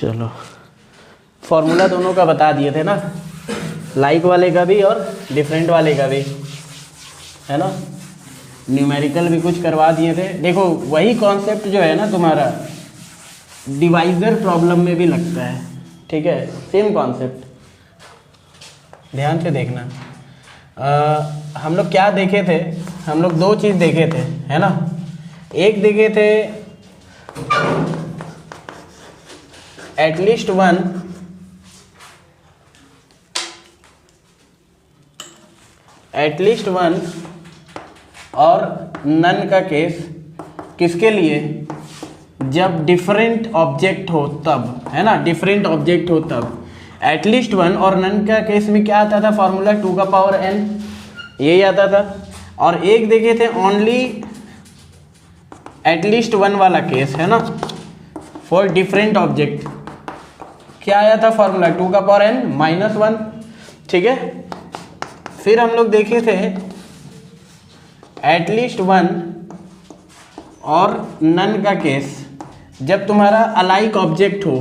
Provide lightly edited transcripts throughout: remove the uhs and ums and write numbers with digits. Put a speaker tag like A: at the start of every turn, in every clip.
A: चलो, फॉर्मूला दोनों का बता दिए थे ना, लाइक वाले का भी और डिफरेंट वाले का भी, है ना। न्यूमेरिकल भी कुछ करवा दिए थे। देखो वही कॉन्सेप्ट जो है ना तुम्हारा डिवाइजर प्रॉब्लम में भी लगता है, ठीक है, सेम कॉन्सेप्ट, ध्यान से देखना। हम लोग क्या देखे थे, हम लोग दो चीज़ देखे थे, है ना। एक देखे थे एटलीस्ट वन और नन का केस, किसके लिए, जब डिफरेंट ऑब्जेक्ट हो तब, है ना, डिफरेंट ऑब्जेक्ट हो तब। एटलीस्ट वन और नन का केस में क्या आता था फॉर्मूला, 2 का पावर n, यही आता था। और एक देखे थे ओनली एटलीस्ट वन वाला केस, है ना, फॉर डिफरेंट ऑब्जेक्ट, क्या आया था फॉर्मूला, 2 का पावर n माइनस 1, ठीक है। फिर हम लोग देखे थे एटलीस्ट वन और नन का केस, जब तुम्हारा अलाइक ऑब्जेक्ट हो,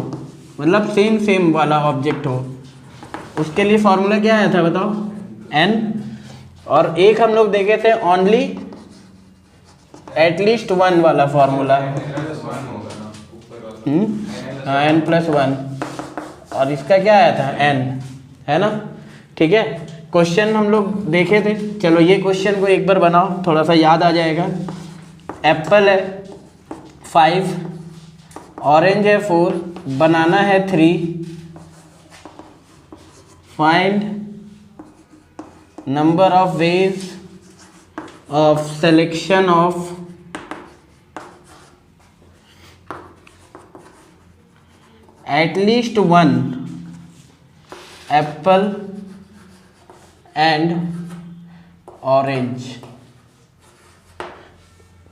A: मतलब सेम सेम वाला ऑब्जेक्ट हो, उसके लिए फॉर्मूला क्या आया था बताओ, n। और एक हम लोग देखे थे ओनली एटलीस्ट वन वाला फॉर्मूला, n+1, और इसका क्या आया था n, है ना, ठीक है। क्वेश्चन हम लोग देखे थे, चलो ये क्वेश्चन को एक बार बनाओ, थोड़ा सा याद आ जाएगा। एप्पल है 5, ऑरेंज है 4, बनाना है 3, find number of ways of selection of at least one apple and orange.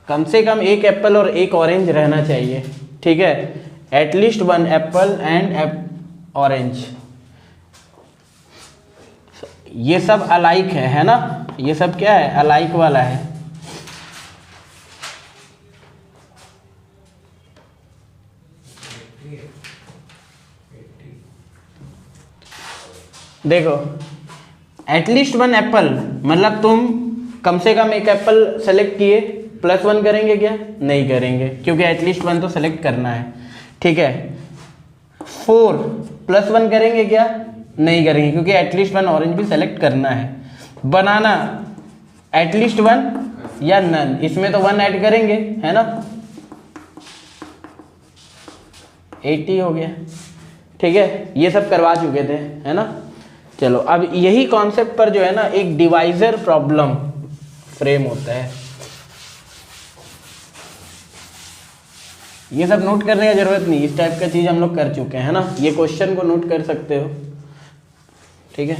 A: कम से कम एक एप्पल और एक ऑरेंज रहना चाहिए, ठीक है। At least one apple and orange, ये सब अलाइक है ना, ये सब क्या है, अलाइक वाला है। देखो एटलीस्ट वन एप्पल मतलब तुम कम से कम एक एप्पल सेलेक्ट किए, +1 करेंगे क्या, नहीं करेंगे, क्योंकि एटलीस्ट वन तो सेलेक्ट करना है, ठीक है। 4 +1 करेंगे क्या, नहीं करेंगे, क्योंकि एटलीस्ट वन ऑरेंज भी सेलेक्ट करना है। बनाना एटलीस्ट वन या नन, इसमें तो 1 ऐड करेंगे, है ना, 80 हो गया, ठीक है। ये सब करवा चुके थे, है ना। चलो अब यही कॉन्सेप्ट पर जो है ना एक डिवाइजर प्रॉब्लम फ्रेम होता है। ये सब नोट करने की जरूरत नहीं, इस टाइप का चीज हम लोग कर चुके हैं, है ना। ये क्वेश्चन को नोट कर सकते हो, ठीक है।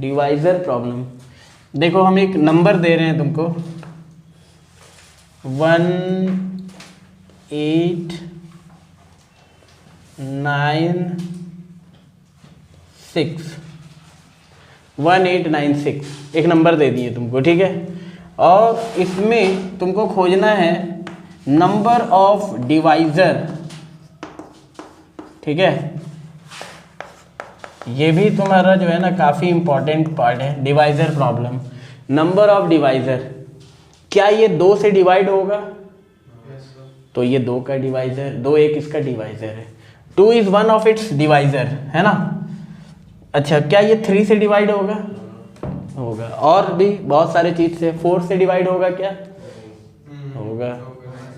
A: डिवाइजर प्रॉब्लम, देखो हम एक नंबर दे रहे हैं तुमको 1896 एक नंबर दे दिए तुमको, ठीक है। और इसमें तुमको खोजना है नंबर ऑफ डिवाइजर, ठीक है। ये भी तुम्हारा जो है ना काफ़ी इंपॉर्टेंट पार्ट है, divisor problem. Number of divisor, क्या ये 2 से डिवाइड होगा, तो ये 2 का डिवाइजर, 2 एक इसका डिवाइजर है। 2 is one of its divisor, है ना। अच्छा क्या ये 3 से डिवाइड होगा, होगा। और भी बहुत सारे चीज से, 4 से डिवाइड होगा क्या, होगा,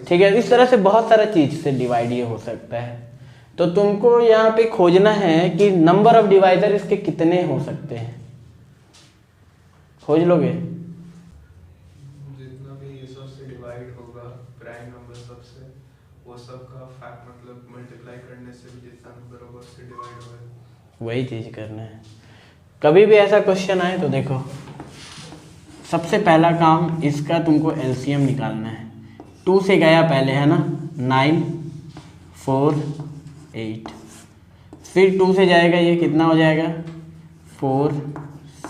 A: ठीक है। इस तरह से बहुत सारा चीज से डिवाइड ये हो सकता है। तो तुमको यहाँ पे खोजना है कि नंबर ऑफ डिवाइजर इसके कितने हो सकते हैं, खोज लोगे।
B: जितना भी ये सब से डिवाइड होगा प्राइम नंबर सबसे, वो सब का फैक्ट मतलब मल्टीप्लाई करने से भी जितना नंबर होगा उससे डिवाइड होगा,
A: वही चीज करना है। कभी भी ऐसा क्वेश्चन आए तो देखो सबसे पहला काम इसका तुमको एलसीएम निकालना है। 2 से गया पहले, है ना, 9 4 8, फिर 2 से जाएगा, ये कितना हो जाएगा 4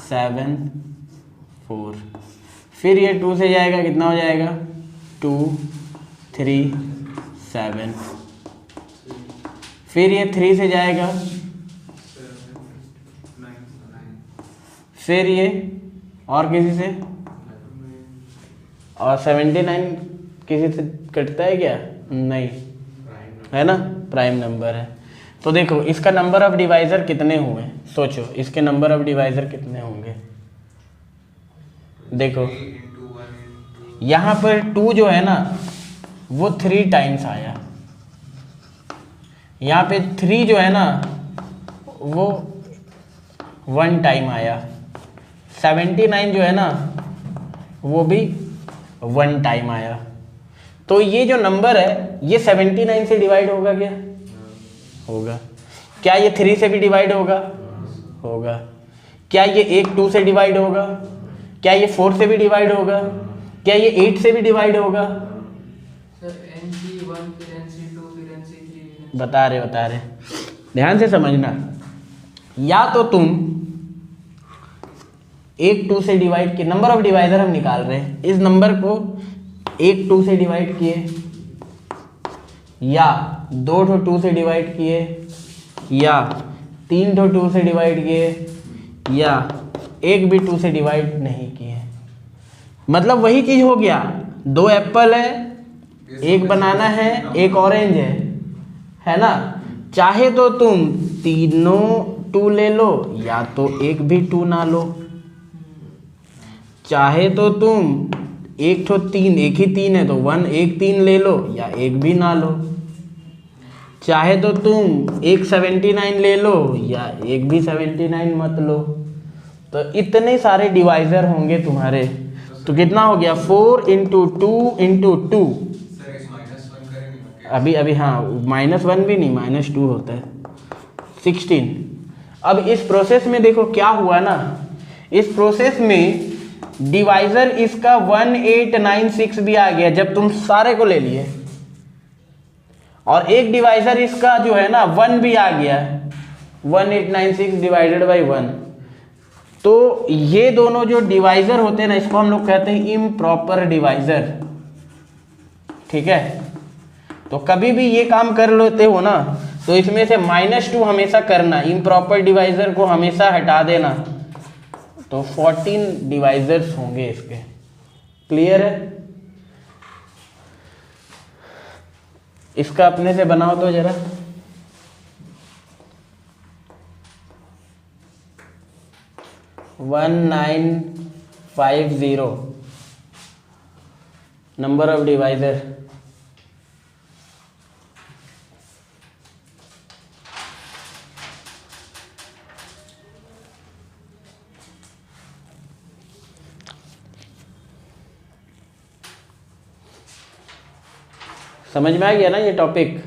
A: 7 4, फिर ये 2 से जाएगा, कितना हो जाएगा 2 3 7, फिर ये 3 से जाएगा,
B: 7 9
A: फिर ये और किसी से, और 79 किसी से कटता है क्या? नहीं, है ना, प्राइम नंबर है। तो देखो इसका नंबर ऑफ डिवाइज़र कितने हुए, सोचो इसके नंबर ऑफ डिवाइज़र कितने होंगे। देखो यहाँ पर 2 जो है ना वो 3 टाइम्स आया, यहाँ पे 3 जो है ना वो 1 टाइम आया, 79 जो है ना वो भी 1 टाइम आया। तो ये जो नंबर है ये 79 से डिवाइड होगा क्या? होगा। क्या ये 3 से भी डिवाइड होगा? होगा। क्या ये 1 2 से डिवाइड होगा? क्या ये 4 से भी डिवाइड होगा? क्या ये 8 से भी डिवाइड होगा?
C: सर NC1 फिर NC2 फिर NC3
A: बता रहे ध्यान से समझना। या तो तुम 1 2 से डिवाइड किए, नंबर ऑफ डिवाइजर हम निकाल रहे हैं, इस नंबर को 1 2 से डिवाइड किए, या 2 2 से डिवाइड किए, या 3 2 से डिवाइड किए, या 1 भी 2 से डिवाइड नहीं किए। मतलब वही चीज हो गया, 2 एप्पल है, 1 बनाना है, 1 ऑरेंज है ना। चाहे तो तुम तीनों 2 ले लो या तो 1 भी 2 ना लो, चाहे तो तुम 1 ही 3 है तो 1 3 ले लो या 1 भी ना लो, चाहे तो तुम 1 79 ले लो या 1 भी 79 मत लो। तो इतने सारे डिवाइजर होंगे तुम्हारे, तो कितना हो गया 4 इंटू 2 इंटू 2। अभी हाँ -1 भी नहीं, -2 होता है 16। अब इस प्रोसेस में देखो क्या हुआ ना, इस प्रोसेस में डिवाइजर इसका 1896 भी आ गया जब तुम सारे को ले लिए, और एक डिवाइजर इसका जो है ना 1 भी आ गया, 1896 डिवाइडेड बाई 1। तो ये दोनों जो डिवाइजर होते हैं ना इसको हम लोग कहते हैं इम्प्रॉपर डिवाइजर, ठीक है। तो कभी भी ये काम कर लेते हो ना तो इसमें से -2 हमेशा करना, इम्प्रॉपर डिवाइजर को हमेशा हटा देना। तो 14 डिवाइजर्स होंगे इसके, क्लियर है। इसका अपने से बनाओ तो जरा, वन 1950 नंबर ऑफ डिवाइजर। समझ में आ गया ना ये टॉपिक।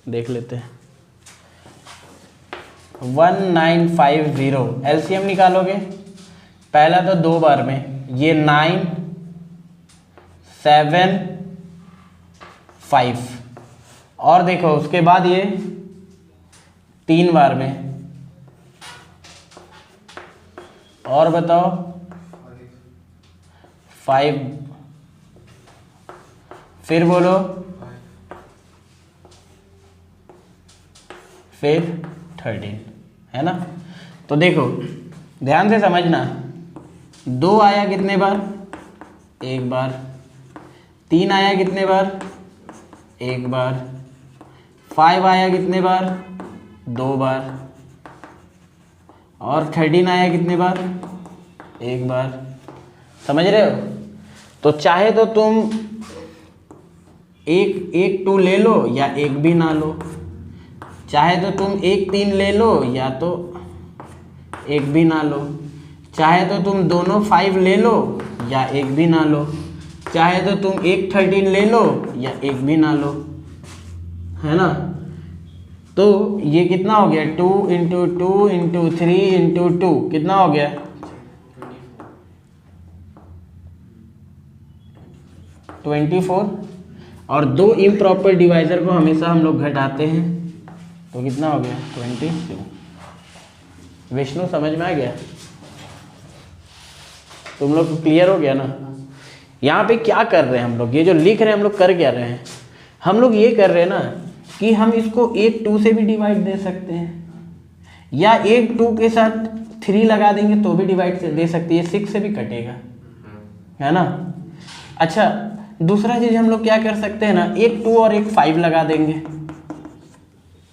A: देख लेते हैं। 1950 एलसीएम निकालोगे, पहला तो 2 बार में, ये 9 7 5, और देखो उसके बाद ये 3 बार में, और बताओ 5, फिर बोलो, फिर 13, है ना। तो देखो ध्यान से समझना, 2 आया कितने बार? 1 बार। 3 आया कितने बार? 1 बार। 5 आया कितने बार? 2 बार। और 13 आया कितने बार? 1 बार। समझ रहे हो। तो चाहे तो तुम एक 2 ले लो या 1 भी ना लो, चाहे तो तुम 1 3 ले लो या तो 1 भी ना लो, चाहे तो तुम दोनों 5 ले लो या 1 भी ना लो, चाहे तो तुम 1 13 ले लो या 1 भी ना लो, है ना। तो ये कितना हो गया? 2 इंटू 2 इंटू 3 इंटू 2 कितना हो गया? 24 और 2 इम्प्रॉपर डिवाइज़र को हमेशा हम लोग घटाते हैं, तो कितना हो गया 22। विष्णु समझ में आ गया? तुम लोग को क्लियर हो गया ना? यहाँ पे क्या कर रहे हैं हम लोग, ये जो लिख रहे हैं हम लोग कर क्या रहे हैं, हम लोग ये कर रहे हैं ना कि हम इसको 1 2 से भी डिवाइड दे सकते हैं, या 1 2 के साथ 3 लगा देंगे तो भी डिवाइड दे सकते हैं, 6 से भी कटेगा, है ना। अच्छा दूसरा चीज़ हम लोग क्या कर सकते हैं ना, 1 2 और 1 5 लगा देंगे,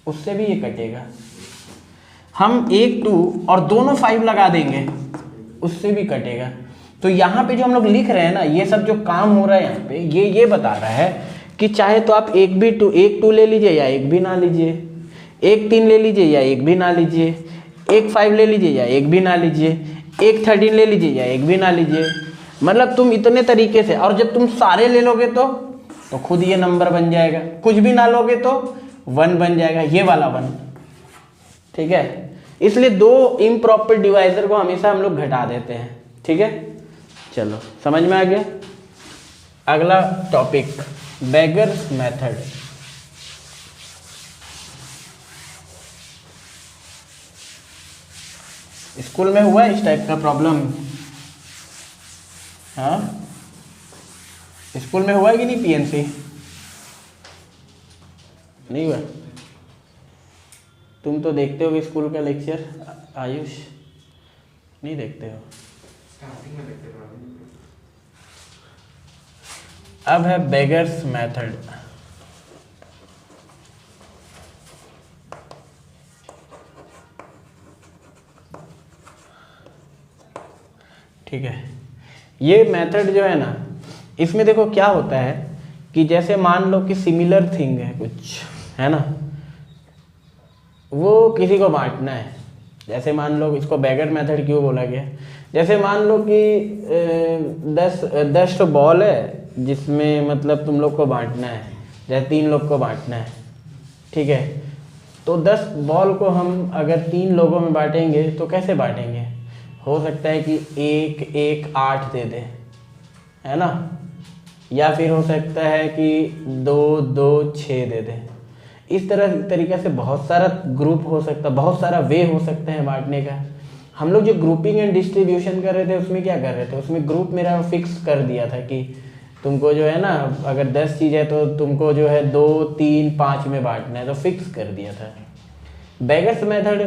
A: उससे भी ये कटेगा। हम 1 2 और दोनों 5 लगा देंगे, उससे भी कटेगा। तो यहाँ पे जो हम लोग लिख रहे हैं ना, ये सब जो काम हो रहा है यहाँ पे, ये बता रहा है कि चाहे तो आप 1 2 ले लीजिए या 1 भी ना लीजिए, 1 3 ले लीजिए या 1 भी ना लीजिए, 1 5 ले लीजिए या 1 भी ना लीजिए, 1 13 ले लीजिए या 1 भी ना लीजिए। मतलब तुम इतने तरीके से, और जब तुम सारे ले लोगे तो खुद ये नंबर बन जाएगा, कुछ भी ना लोगे तो 1 बन जाएगा, ये वाला 1, ठीक है। इसलिए 2 इम्प्रॉपर डिवाइजर को हमेशा हम लोग घटा देते हैं, ठीक है। चलो समझ में आ गया। अगला टॉपिक बेगर्स मेथड। स्कूल में हुआ इस टाइप का प्रॉब्लम? हाँ स्कूल में हुआ कि नहीं पीएनसी? नहीं हुआ? तुम तो देखते हो स्कूल का लेक्चर, आयुष नहीं देखते हो? अब है बेगर्स मेथड। ठीक है, ये मेथड जो है ना, इसमें देखो क्या होता है कि जैसे मान लो कि सिमिलर थिंग है कुछ, है ना, वो किसी को बांटना है। जैसे मान लो, इसको बेगर मेथड क्यों बोला गया, जैसे मान लो कि 10 बॉल है जिसमें मतलब तुम लोग को बांटना है, जैसे 3 लोग को बांटना है, ठीक है। तो 10 बॉल को हम अगर 3 लोगों में बांटेंगे तो कैसे बांटेंगे? हो सकता है कि 1 1 8 दे दे, है ना, या फिर हो सकता है कि 2 2 6 दे दे। इस तरीके से बहुत सारा ग्रुप हो सकता, बहुत सारा वे हो सकते हैं बांटने का। हम लोग जो ग्रुपिंग एंड डिस्ट्रीब्यूशन कर रहे थे उसमें क्या कर रहे थे, उसमें ग्रुप मेरा फिक्स कर दिया था कि तुमको जो है ना, अगर 10 चीज़ है तो तुमको जो है 2 3 5 में बांटना है, तो फिक्स कर दिया था। बेगर्स मेथड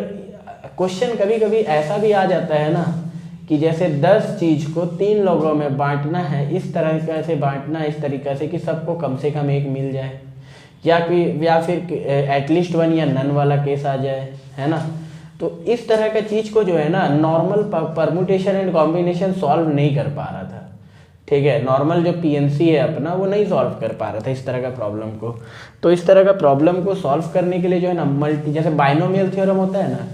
A: क्वेश्चन कभी कभी ऐसा भी आ जाता है ना कि जैसे 10 चीज़ को 3 लोगों में बांटना है, इस तरह से बांटना है, इस तरीक़े से कि सबको कम से कम 1 मिल जाए, या फिर एटलीस्ट 1 या नन वाला केस आ जाए, है ना। तो इस तरह का चीज़ को जो है ना, normal permutation and combination solve नहीं कर पा रहा था, ठीक है। नॉर्मल जो पीएनसी है अपना, वो नहीं सॉल्व कर पा रहा था इस तरह का प्रॉब्लम को। तो इस तरह का प्रॉब्लम को सॉल्व करने के लिए जो है ना, जैसे बाइनोमियल थ्योरम होता है ना,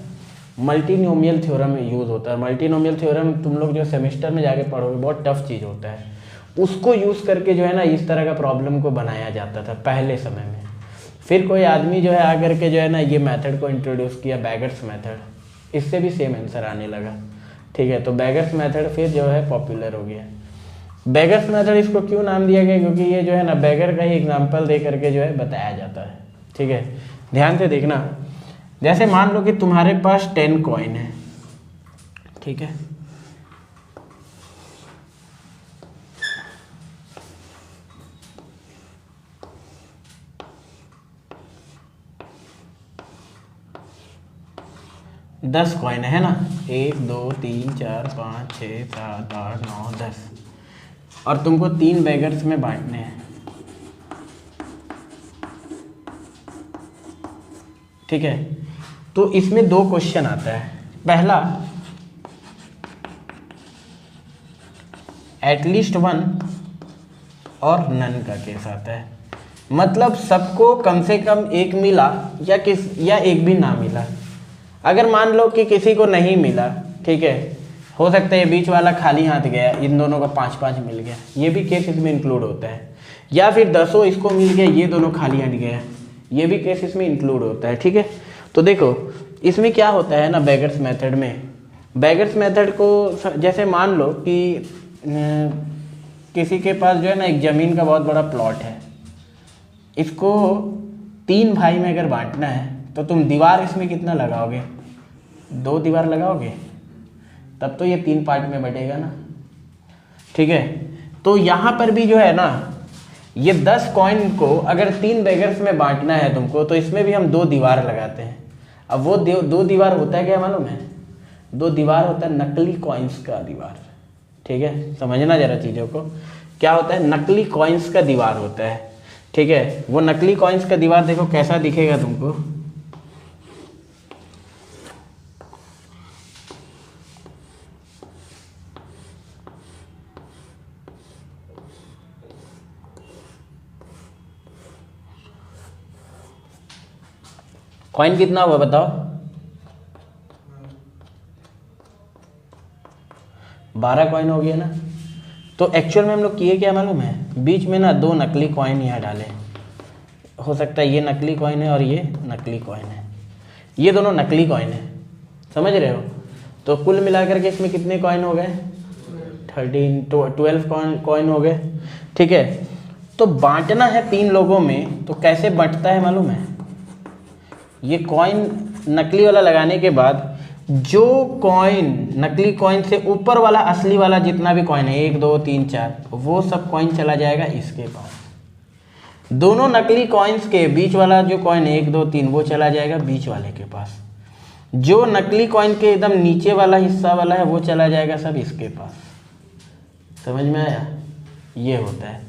A: मल्टीनोमियल थ्योरम में यूज़ होता है। मल्टीनोमियल थ्योरम तुम लोग जो सेमेस्टर में जाके पढ़ोगे, बहुत टफ चीज़ होता है। उसको यूज़ करके जो है ना, इस तरह का प्रॉब्लम को बनाया जाता था पहले समय में। फिर कोई आदमी जो है आकर के जो है ना, ये मेथड को इंट्रोड्यूस किया, बेगर्स मेथड, इससे भी सेम आंसर आने लगा, ठीक है। तो बेगर्स मेथड फिर जो है पॉपुलर हो गया। बेगर्स मेथड इसको क्यों नाम दिया गया, क्योंकि ये जो है ना, बेगर का ही एग्जाम्पल दे करके जो है बताया जाता है, ठीक है। ध्यान से देखना, जैसे मान लो कि तुम्हारे पास 10 कॉइन है, ठीक है। दस कॉइन है ना, 1 2 3 4 5 6 7 8 9 10, और तुमको 3 बेगर्स में बांटने हैं, ठीक है। तो इसमें 2 क्वेश्चन आता है। पहला, एटलीस्ट 1 और नन का केस आता है, मतलब सबको कम से कम 1 मिला या 1 भी ना मिला। अगर मान लो कि किसी को नहीं मिला, ठीक है, हो सकता है ये बीच वाला खाली हाथ गया, इन दोनों का 5 5 मिल गया, ये भी केस इसमें इंक्लूड होता है। या फिर 10 इसको मिल गया, ये दोनों खाली हाथ गया, ये भी केस इसमें इंक्लूड होता है, ठीक है। तो देखो इसमें क्या होता है ना, बेगर्स मेथड में, बेगर्स मेथड को जैसे मान लो कि किसी के पास जो है ना एक ज़मीन का बहुत बड़ा प्लॉट है, इसको 3 भाई में अगर बांटना है तो तुम दीवार इसमें कितना लगाओगे? 2 दीवार लगाओगे, तब तो ये 3 पार्ट में बटेगा ना। ठीक है, तो यहाँ पर भी जो है ना ये 10 कॉइन को अगर 3 बेगर्स में बांटना है तुमको, तो इसमें भी हम 2 दीवार लगाते हैं। अब वो 2 दीवार होता है क्या मालूम है? 2 दीवार होता है नकली कॉइन्स का दीवार। ठीक है, समझना जरा चीज़ों को। क्या होता है? नकली कॉइन्स का दीवार होता है। ठीक है, वो नकली कॉइन्स का दीवार देखो कैसा दिखेगा तुमको। कॉइन कितना हुआ बताओ? 12 कॉइन हो गया ना। तो एक्चुअल में हम लोग किए क्या मालूम है? बीच में ना 2 नकली कॉइन यहाँ डाले। हो सकता है ये नकली कॉइन है और ये नकली कॉइन है, ये दोनों नकली कॉइन है, समझ रहे हो? तो कुल मिलाकर के इसमें कितने कॉइन हो गए? 12 कॉइन हो गए। ठीक है, तो बांटना है 3 लोगों में, तो कैसे बंटता है मालूम है? ये कॉइन नकली वाला लगाने के बाद जो कॉइन नकली कॉइन से ऊपर वाला असली वाला जितना भी कॉइन है 1 2 3 4 वो सब कॉइन चला जाएगा इसके पास। दोनों नकली कॉइन्स के बीच वाला जो कॉइन 1 2 3 वो चला जाएगा बीच वाले के पास। जो नकली कॉइन के एकदम नीचे वाला हिस्सा वाला है वो चला जाएगा सब इसके पास। समझ में आया? ये होता है।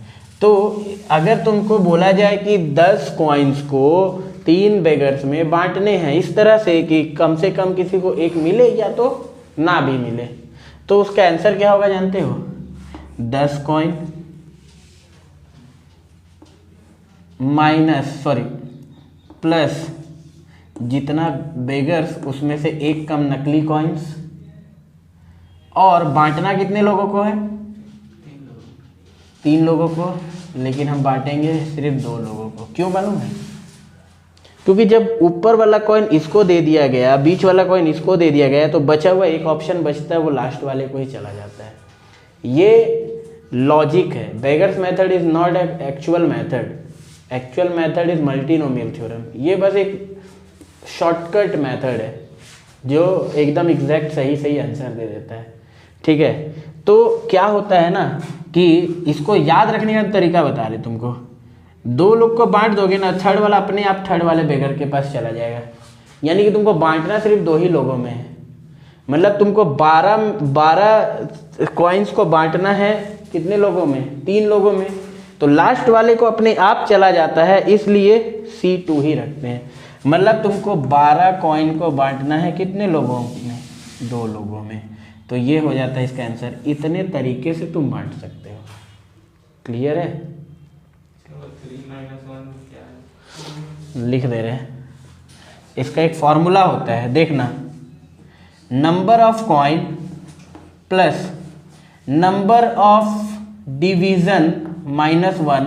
A: तो अगर तुमको बोला जाए कि 10 कॉइन्स को 3 बेगर्स में बांटने हैं इस तरह से कि कम से कम किसी को एक मिले या तो ना भी मिले, तो उसका आंसर क्या होगा जानते हो? 10 कॉइन प्लस जितना बेगर्स उसमें से एक कम नकली कॉइन्स, और बांटना कितने लोगों को है? 3 लोगों को, लेकिन हम बांटेंगे सिर्फ 2 लोगों को। क्यों मालूम है? क्योंकि जब ऊपर वाला कॉइन इसको दे दिया गया, बीच वाला कॉइन इसको दे दिया गया, तो बचा हुआ एक ऑप्शन बचता है, वो लास्ट वाले को ही चला जाता है। ये लॉजिक है। Beggars method is not actual method, actual method is multinomial theorem. ये बस एक शॉर्टकट मेथड है जो एकदम एग्जैक्ट सही आंसर दे देता है। ठीक है, तो क्या होता है ना कि इसको याद रखने का तरीका बता रहे तुमको। 2 लोग को बांट दोगे ना, थर्ड वाला अपने आप थर्ड वाले बेगर के पास चला जाएगा। यानी कि तुमको बांटना सिर्फ 2 ही लोगों में है। मतलब तुमको 12 कॉइन्स को बांटना है कितने लोगों में? 3 लोगों में। तो लास्ट वाले को अपने आप चला जाता है, इसलिए C2 ही रखते हैं। मतलब तुमको 12 कॉइन को बांटना है कितने लोगों में? 2 लोगों में। तो ये हो जाता है इसका आंसर। इतने तरीके से तुम बांट सकते हो। क्लियर है?
B: 3 - 1 क्या है?
A: लिख दे रहे हैं। इसका एक फॉर्मूला होता है, देखना। Number of coin plus number of division -1।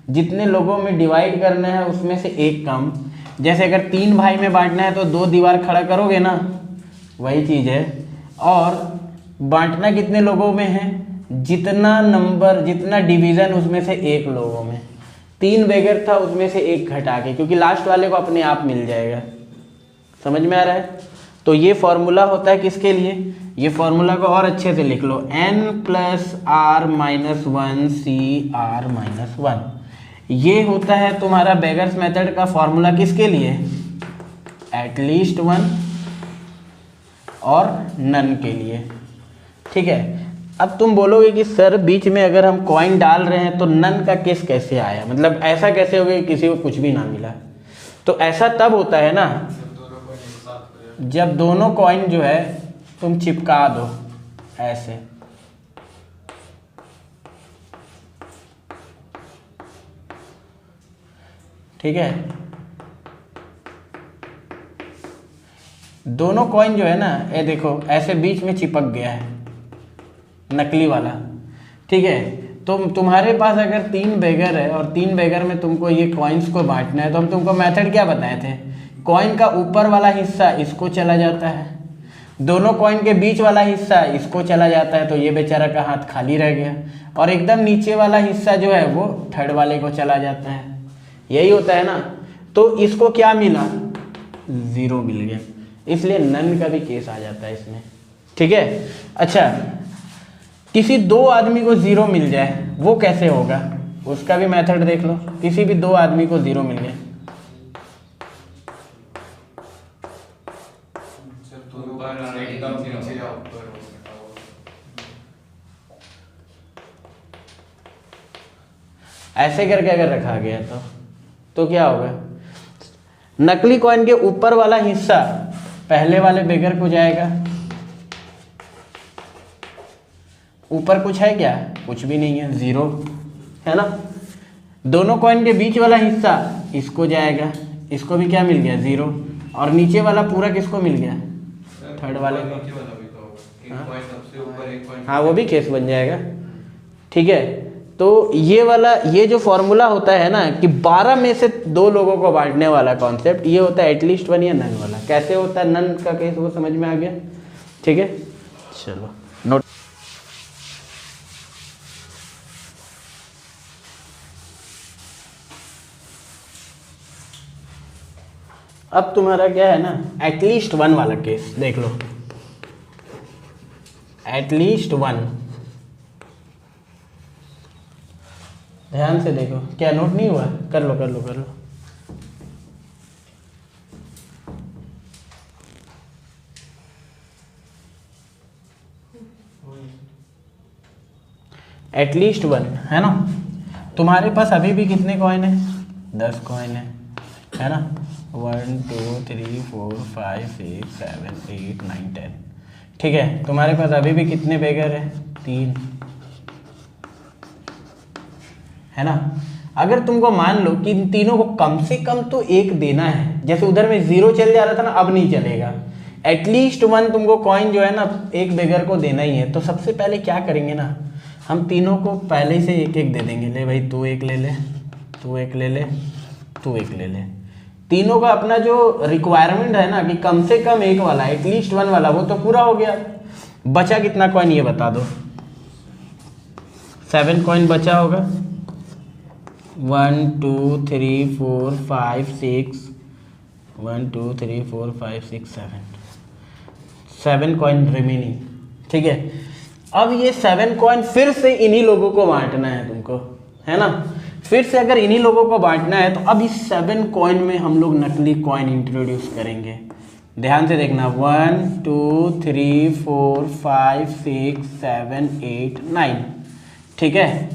A: जितने लोगों में डिवाइड करना है उसमें से एक कम। जैसे अगर 3 भाई में बांटना है तो 2 दीवार खड़ा करोगे ना, वही चीज़ है। और बांटना कितने लोगों में है? जितना डिवीज़न उसमें से एक लोगों में। 3 बेगर था उसमें से एक घटा के, क्योंकि लास्ट वाले को अपने आप मिल जाएगा। समझ में आ रहा है? तो ये फॉर्मूला होता है किसके लिए? ये फॉर्मूला को और अच्छे से लिख लो, n + r - 1 CR - 1। ये होता है तुम्हारा बेगर्स मेथड का फॉर्मूला किसके लिए? एटलीस्ट 1 और नन के लिए। ठीक है, अब तुम बोलोगे कि सर बीच में अगर हम कॉइन डाल रहे हैं तो नन का केस कैसे आया? मतलब ऐसा कैसे हो गया कि किसी को कुछ भी ना मिला? तो ऐसा तब होता है ना जब दोनों कॉइन जो है तुम चिपका दो ऐसे। ठीक है, दोनों कॉइन जो है ना, ये देखो ऐसे बीच में चिपक गया है नकली वाला। ठीक है, तो तुम्हारे पास अगर 3 बेगर है और 3 बेगर में तुमको ये कॉइन्स को बांटना है, तो हम तुमको मेथड क्या बताए थे? कॉइन का ऊपर वाला हिस्सा इसको चला जाता है दोनों कॉइन के बीच वाला हिस्सा इसको चला जाता है, तो ये बेचारा का हाथ खाली रह गया, और एकदम नीचे वाला हिस्सा जो है वो थर्ड वाले को चला जाता है। यही होता है ना। तो इसको क्या मिला, 0 मिल गया, इसलिए नन का भी केस आ जाता है इसमें। ठीक है। अच्छा, किसी दो आदमी को 0 मिल जाए, वो कैसे होगा, उसका भी मेथड देख लो। किसी भी दो आदमी को 0 मिल जाए, ऐसे करके अगर रखा गया तो क्या होगा, नकली कॉइन के ऊपर वाला हिस्सा पहले वाले बेगर को जाएगा। ऊपर कुछ है क्या, कुछ भी नहीं है, 0 है ना। दोनों कॉइन के बीच वाला हिस्सा इसको जाएगा, इसको भी क्या मिल गया, 0, और नीचे वाला पूरा किसको मिल गया, थर्ड वाले को। हाँ, वो भी केस बन जाएगा। ठीक है। तो ये वाला, ये जो फॉर्मूला होता है ना कि 12 में से 2 लोगों को बांटने वाला कॉन्सेप्ट, ये होता है एटलीस्ट 1 या नन वाला। कैसे होता है नन का केस, वो समझ में आ गया। ठीक है, चलो नोट। अब तुम्हारा क्या है ना, एटलीस्ट 1 वाला केस देख लो। एटलीस्ट 1, ध्यान से देखो, क्या नोट नहीं हुआ, कर लो कर लो कर लो। एटलीस्ट 1 है ना। तुम्हारे पास अभी भी कितने कॉइन है, 10 कॉइन है ना। 1 2 3 4 5 6 7 8 9 10। ठीक है। तुम्हारे पास अभी भी कितने बेगर है, 3 है ना। अगर तुमको मान लो कि इन तीनों को कम से कम तो 1 देना है, जैसे उधर में 0 चल जा रहा था ना, अब नहीं चलेगा, एटलीस्ट 1 तुमको कॉइन जो है ना एक बेगर को देना ही है। तो सबसे पहले क्या करेंगे ना, हम तीनों को पहले से 1-1 दे देंगे। ले भाई, तू 1 ले ले, तू 1 ले ले, तू 1 ले ले। तीनों का अपना जो रिक्वायरमेंट है ना कि कम से कम 1 वाला, एटलीस्ट 1 वाला, वो तो पूरा हो गया। बचा कितना कॉइन ये बता दो। 7 कॉइन बचा होगा। 1 2 3 4 5 6 1 2 3 4 5 6 7 कॉइन रिमेनिंग। ठीक है। अब ये 7 कॉइन फिर से इन्हीं लोगों को बांटना है तुमको, है ना। फिर से अगर इन्हीं लोगों को बांटना है तो अब इस 7 कॉइन में हम लोग नकली कॉइन इंट्रोड्यूस करेंगे। ध्यान से देखना, 1 2 3 4 5 6 7 8 9। ठीक है।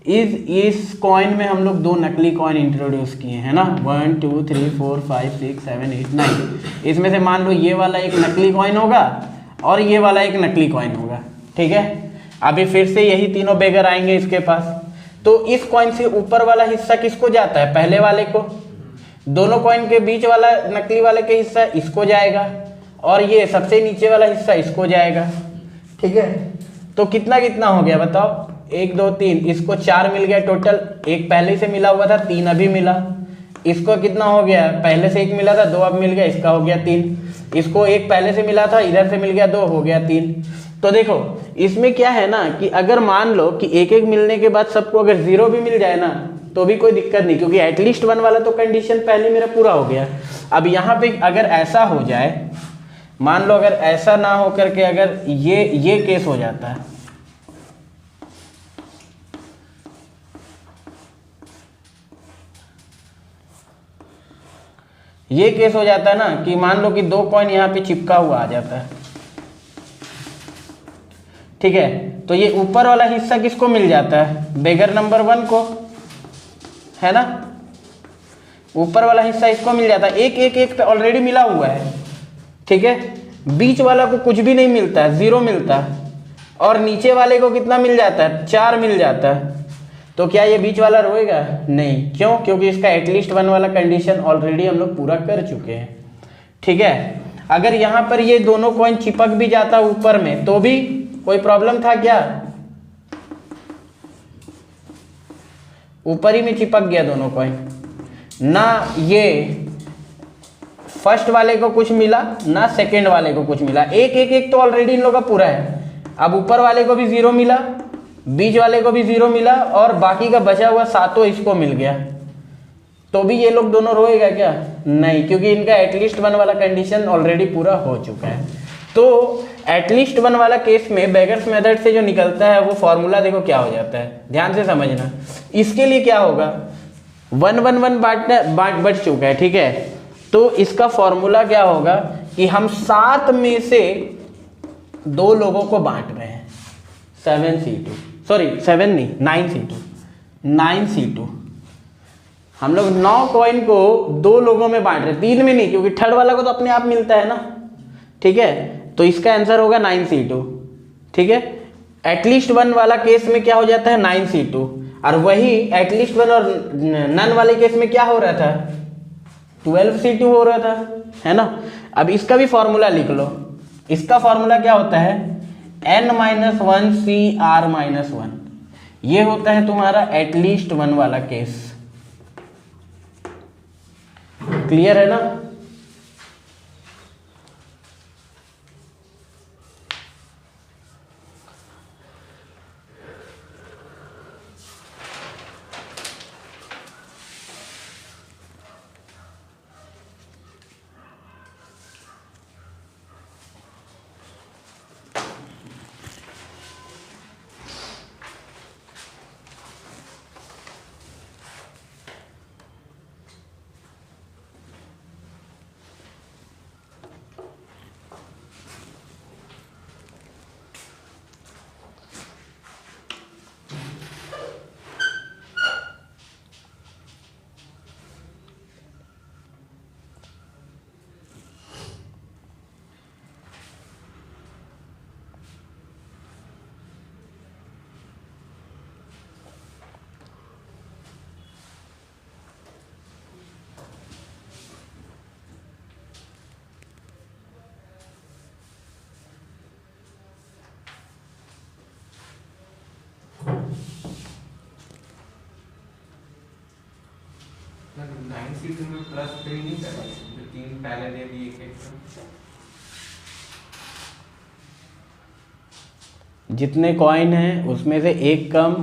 A: इस कॉइन में हम लोग 2 नकली कॉइन इंट्रोड्यूस किए हैं ना, 1 2 3 4 5 6 7 8 9। इसमें से मान लो ये वाला एक नकली कॉइन होगा और ये वाला एक नकली कॉइन होगा। ठीक है। अभी फिर से यही तीनों बेगर आएंगे इसके पास। तो इस कॉइन से ऊपर वाला हिस्सा किसको जाता है, पहले वाले को। दोनों कॉइन के बीच वाला नकली वाले के हिस्सा इसको जाएगा, और ये सबसे नीचे वाला हिस्सा इसको जाएगा। ठीक है। तो कितना कितना हो गया बताओ, 1 2 3, इसको 4 मिल गया टोटल। एक पहले से मिला हुआ था, 3 अभी मिला। इसको कितना हो गया, पहले से 1 मिला था, 2 अब मिल गया, इसका हो गया 3। इसको 1 पहले से मिला था, इधर से मिल गया 2, हो गया 3। तो देखो इसमें क्या है ना कि अगर मान लो कि 1-1 मिलने के बाद सबको अगर 0 भी मिल जाए ना तो भी कोई दिक्कत नहीं, क्योंकि एटलीस्ट 1 वाला तो कंडीशन पहले मेरा पूरा हो गया। अब यहाँ पे अगर ऐसा हो जाए, मान लो अगर ऐसा ना हो करके अगर ये केस हो जाता है, ये केस हो जाता है ना कि मान लो कि 2 कॉइन यहाँ पे चिपका हुआ आ जाता है। ठीक है। तो ये ऊपर वाला हिस्सा किसको मिल जाता है, बेगर नंबर 1 को, है ना। ऊपर वाला हिस्सा इसको मिल जाता है, 1-1-1 पे ऑलरेडी मिला हुआ है। ठीक है। बीच वाला को कुछ भी नहीं मिलता है, 0 मिलता है, और नीचे वाले को कितना मिल जाता है, 4 मिल जाता है। तो क्या ये बीच वाला रोएगा, नहीं। क्यों, क्योंकि इसका एटलीस्ट 1 वाला कंडीशन ऑलरेडी हम लोग पूरा कर चुके हैं। ठीक है। अगर यहाँ पर ये दोनों कॉइन चिपक भी जाता ऊपर में तो भी कोई प्रॉब्लम था क्या, ऊपर ही में चिपक गया दोनों कॉइन ना, ये फर्स्ट वाले को कुछ मिला ना सेकंड वाले को कुछ मिला, एक एक एक तो ऑलरेडी इन लोगों का पूरा है। अब ऊपर वाले को भी 0 मिला, बीच वाले को भी 0 मिला और बाकी का बचा हुआ 7 इसको मिल गया, तो भी ये लोग दोनों रोएगा क्या? नहीं, क्योंकि इनका एटलीस्ट 1 वाला कंडीशन ऑलरेडी पूरा हो चुका है। तो एटलीस्ट 1 वाला केस में बेगर्स मेथड से जो निकलता है वो फॉर्मूला देखो क्या हो जाता है, ध्यान से समझना। इसके लिए क्या होगा, 1 1 1 बच चुका है, ठीक है। तो इसका फॉर्मूला क्या होगा कि हम 7 में से 2 लोगों को बांट रहे हैं, 7C2, सॉरी 7 नहीं 9C2, 9C2। हम लोग 9 कॉइन को 2 लोगों में बांट रहे हैं, 3 में नहीं, क्योंकि थर्ड वाला को तो अपने आप मिलता है ना, ठीक है। तो इसका आंसर होगा 9C2, ठीक है। एटलीस्ट 1 वाला केस में क्या हो जाता है 9C2, और वही एटलीस्ट 1 और नन वाले केस में क्या हो रहा था 12C2 हो रहा था, है ना। अब इसका भी फॉर्मूला लिख लो, इसका फॉर्मूला क्या होता है n-1CR-1, ये होता है तुम्हारा एटलीस्ट 1 वाला केस। क्लियर है ना।
B: मतलब 9C2 में +3 नहीं करना, जो 3 पहले दे दिए एक
A: जितने कॉइन हैं उसमें से एक कम,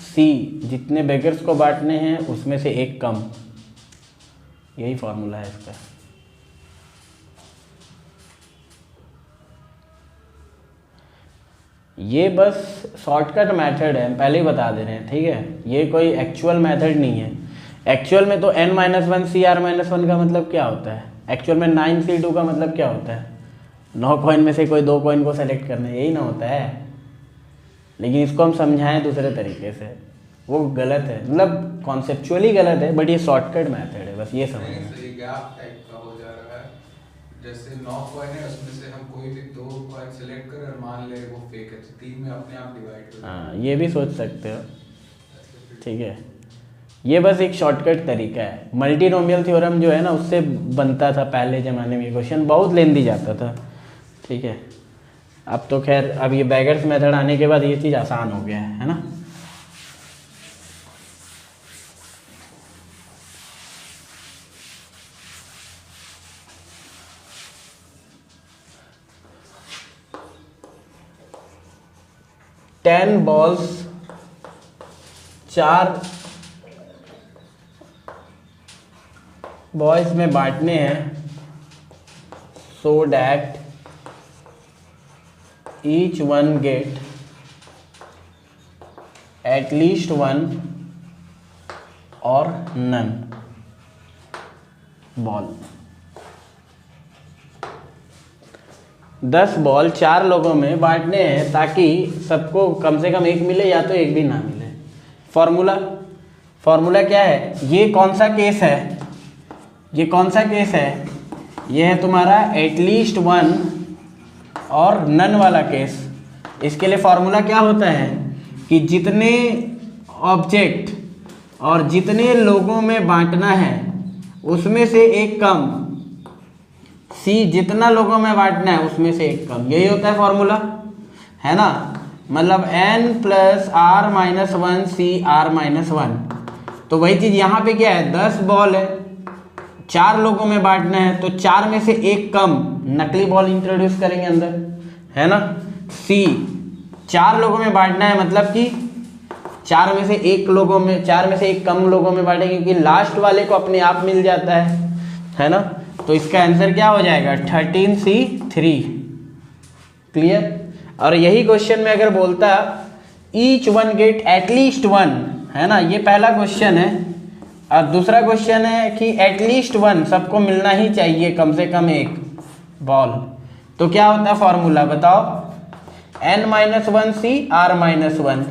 A: सी जितने बेगर्स को बांटने हैं उसमें से एक कम, यही फॉर्मूला है इसका। ये बस शॉर्टकट मेथड है, हम पहले ही बता दे रहे हैं, ठीक है। ये कोई एक्चुअल मेथड नहीं है। एक्चुअल में तो n-1CR-1 का मतलब क्या होता है, एक्चुअल में 9C2 का मतलब क्या होता है, 9 कॉइन में से कोई 2 कॉइन को सेलेक्ट करना, यही ना होता है। लेकिन इसको हम समझाएं दूसरे तरीके से, वो गलत है, मतलब कॉन्सेप्चुअली गलत है, बट ये शॉर्टकट मेथड है, बस ये समझना।
B: तो ये गैप टाइप का हो जा रहा है, जैसे 9 कॉइन है उसमें से हम कोई भी 2 कॉइन सेलेक्ट करें और मान ले वो फेक है, तो 3 में अपने आप डिवाइड हो।
A: हाँ, ये भी सोच सकते हो, ठीक है। ये बस एक शॉर्टकट तरीका है। मल्टीनोमियल थ्योरम जो है ना उससे बनता था पहले ज़माने में, ये क्वेश्चन बहुत लेंदी जाता था, ठीक है। अब तो खैर अब ये बेगर्स मेथड आने के बाद ये चीज़ आसान हो गया है ना। टेन बॉल्स 4 बॉयज में बांटने हैं, so that each one get at least 1 और नन बॉल। 10 बॉल 4 लोगों में बांटने हैं ताकि सबको कम से कम एक मिले या तो एक भी ना मिले। फॉर्मूला क्या है, ये कौन सा केस है, ये कौन सा केस है, ये है तुम्हारा एटलीस्ट 1 और नन वाला केस। इसके लिए फॉर्मूला क्या होता है कि जितने ऑब्जेक्ट और जितने लोगों में बांटना है उसमें से एक कम, सी जितना लोगों में बांटना है उसमें से एक कम, यही होता है फॉर्मूला, है ना। मतलब n+r-1 CR-1। तो वही चीज़ यहाँ पे क्या है, 10 बॉल है 4 लोगों में बांटना है तो 4 में से एक कम, नकली बॉल इंट्रोड्यूस करेंगे अंदर, है ना। सी 4 लोगों में बांटना है, मतलब कि 4 में से एक कम लोगों में बांटेंगे, क्योंकि लास्ट वाले को अपने आप मिल जाता है ना। तो इसका आंसर क्या हो जाएगा 13C3। क्लियर। और यही क्वेश्चन में अगर बोलता each one get at least one, है ना, ये पहला क्वेश्चन है। और दूसरा क्वेश्चन है कि एटलीस्ट वन, सबको मिलना ही चाहिए कम से कम एक बॉल। तो क्या होता है फॉर्मूला बताओ, n-1C r-1।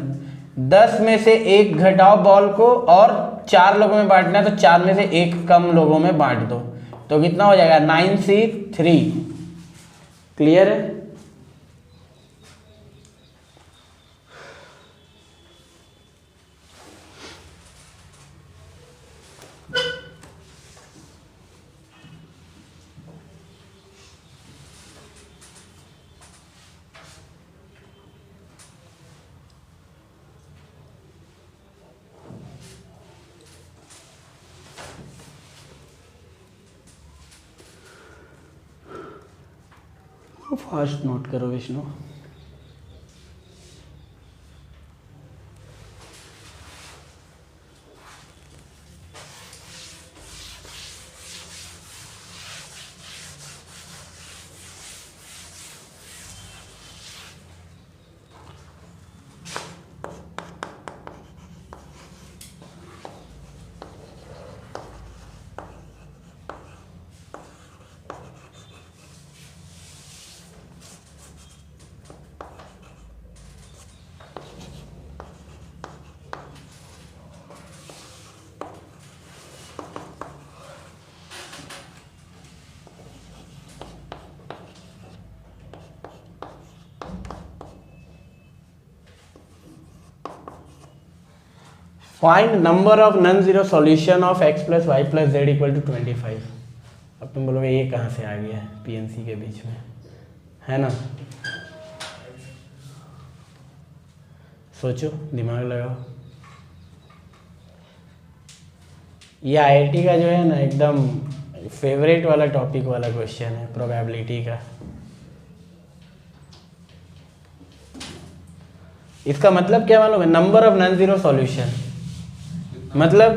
A: 10 में से एक घटाओ बॉल को और 4 लोगों में बांटना है तो 4 में से एक कम लोगों में बांट दो, तो कितना हो जाएगा 9C3। क्लियर है। फास्ट नोट करो Vishnu. Find number of non zero solution of x + y + z = 25। अब तुम बोलोगे ये कहाँ से आ गया है पीएनसी के बीच में, है ना। सोचो, दिमाग लगाओ। ये आईआईटी का जो है ना एकदम फेवरेट वाला टॉपिक वाला क्वेश्चन है, प्रोबेबिलिटी का। इसका मतलब क्या मालूम है, number of non zero solution, मतलब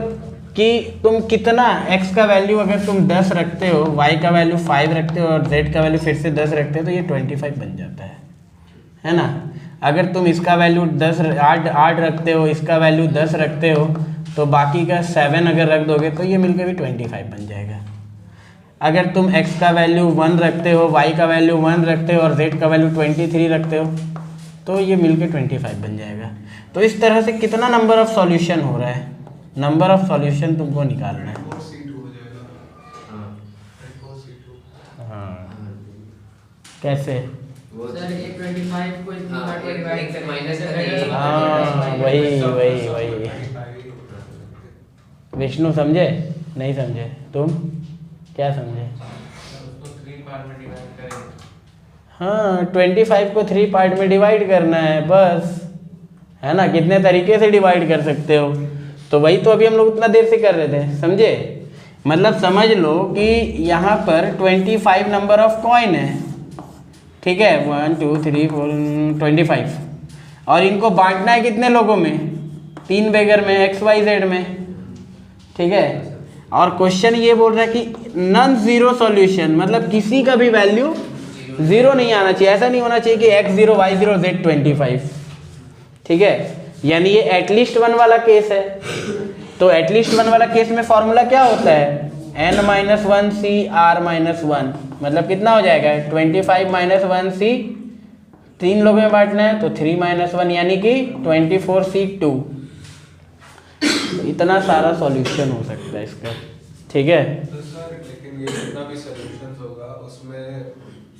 A: कि तुम कितना x का वैल्यू अगर तुम 10 रखते हो, y का वैल्यू 5 रखते हो और z का वैल्यू फिर से 10 रखते हो तो ये 25 बन जाता है ना। अगर तुम इसका वैल्यू 8 रखते हो, इसका वैल्यू 10 रखते हो, तो बाकी का 7 अगर रख दोगे तो ये मिलकर भी 25 बन जाएगा। अगर तुम x का वैल्यू 1 रखते हो, y का वैल्यू 1 रखते हो और z का वैल्यू 23 रखते हो तो ये मिलकर 25 बन जाएगा। तो इस तरह से कितना नंबर ऑफ सॉल्यूशन हो रहा है, नंबर ऑफ सॉल्यूशन तुमको निकालना है। हाँ, कैसे?
C: सर ये 25 को इतनी बार डिवाइड करके माइनस करेंगे।
A: हाँ, वही विष्णु समझे? नहीं समझे? तुम क्या समझे?
B: उसको 3 पार्ट में डिवाइड करेंगे।
A: हाँ, 25 को 3 पार्ट में डिवाइड करना है बस, है ना। कितने तरीके से डिवाइड कर सकते हो, तो वही तो अभी हम लोग उतना देर से कर रहे थे, समझे। मतलब समझ लो कि यहाँ पर 25 नंबर ऑफ कॉइन है, ठीक है, 1 2 3 4 25, और इनको बांटना है कितने लोगों में, 3 बेगर में, x y z में, ठीक है। और क्वेश्चन ये बोल रहा है कि नॉन जीरो सॉल्यूशन, मतलब किसी का भी वैल्यू जीरो नहीं आना चाहिए। ऐसा नहीं होना चाहिए कि x0 y0 z 25, ठीक है। यानी ये एटलीस्ट 1 वाला केस है। तो एटलीस्ट 1 वाला केस में फॉर्मूला क्या होता है, n-1C r-1, मतलब कितना हो जाएगा 25 - 1C, 3 लोगों में बांटना है तो 3 - 1 यानी कि 24C2। इतना सारा सॉल्यूशन हो सकता है इसका, ठीक है।
B: तो सर लेकिन ये जितना भी सॉल्यूशंस होगा उसमें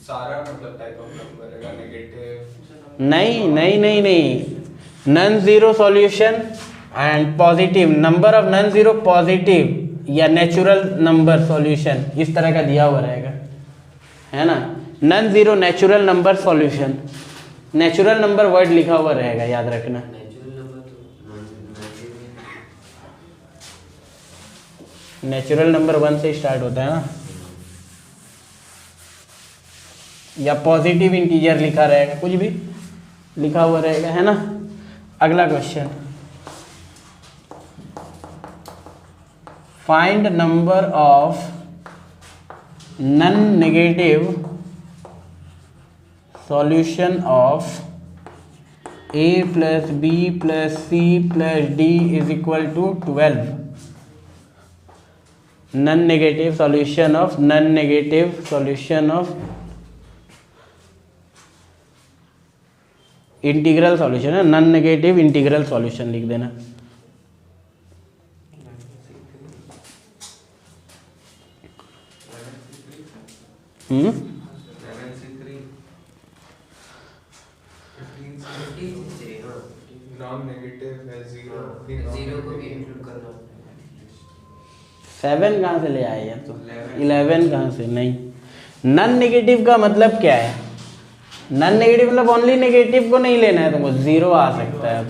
B: सारा मतलब टाइप ऑफ नंबर रहेगा, नेगेटिव
A: नहीं, non zero solution and positive, number of non zero positive या नेचुरल नंबर सॉल्यूशन, इस तरह का दिया हुआ रहेगा, है ना। Non zero natural number solution, natural number word लिखा हुआ रहेगा, याद रखना। नेचुरल नंबर 1 से स्टार्ट होता है ना, या पॉजिटिव इंटीजर लिखा रहेगा, कुछ भी लिखा हुआ रहेगा, है ना। अगला question, find number of non negative solution of a plus b plus c plus d is equal to 12। Non negative solution of integral solution है, नॉन नेगेटिव इंटीग्रल सॉल्यूशन लिख देना।
B: नॉन नेगेटिव है 0
C: जीरो को भी include करना।
A: 7 कहाँ से ले आए यार तुम? 11 कहाँ से? नहीं, नॉन नेगेटिव का मतलब क्या है? नॉन नेगेटिव मतलब ओनली नेगेटिव को नहीं लेना है तुमको, 0 आ सकता है।